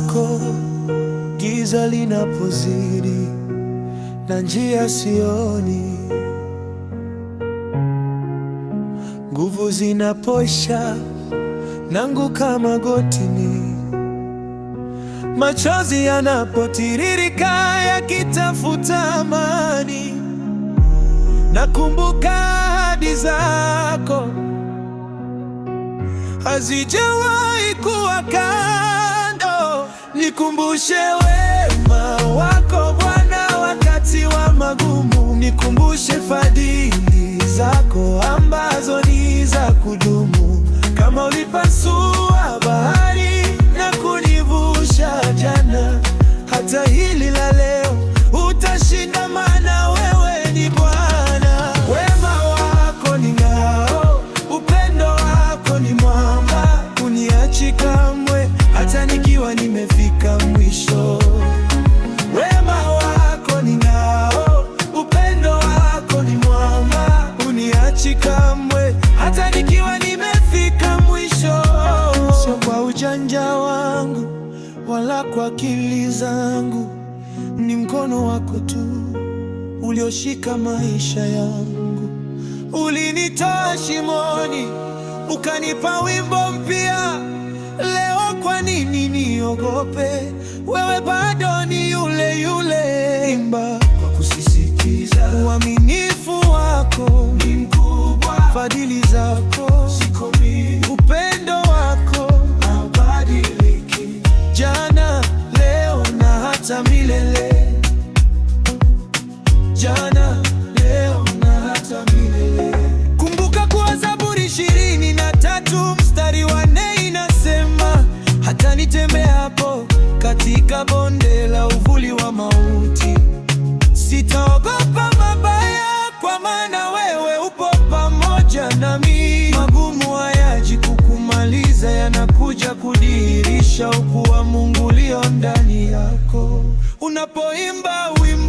zako, giza linapozidi na njia sioni, nguvu zinapoisha naanguka magotini, machozi yanapotiririka yakitafuta amani. Nakumbuka ahadi zako hazijawahi kuwa kando. Nikumbushe wema wako Bwana wakati wa magumu, nikumbushe fadhili zako ambazo ni za kudumu. Kama ulipasua bahari na kunivusha jana, hata hili la leo utashinda, maana wewe ni Bwana. Wema wako ni ngao, upendo wako ni mwamba, uniachi kamwe hata nikiwa nimefika mwisho. Wema wako ni ngao, upendo wako ni mwamba, uniachi kamwe hata nikiwa nimefika mwisho. Sio kwa ujanja wangu wala kwa akili zangu, ni mkono wako tu ulioshika maisha yangu. Ulinitoa shimoni ukanipa wimbo mpya. Leo kwa nini niogope? Wewe bado ni yule yule. Imba kwa kusisitiza, uaminifu wako ni mkubwa, fadhili zako zikomi, upendo wako haubadiliki, jana, leo na hata milele. Jana, leo na hata milele. Kumbuka kwa Zaburi 23 mstari wa 4 inasema, hata nitembeapo katika bonde la uvuli wa mauti, sitaogopa mabaya, kwa maana wewe upo pamoja nami. Magumu hayaji kukumaliza, yanakuja kudhihirisha ukuu wa Mungu ulio ndani yako. Unapoimba wimbo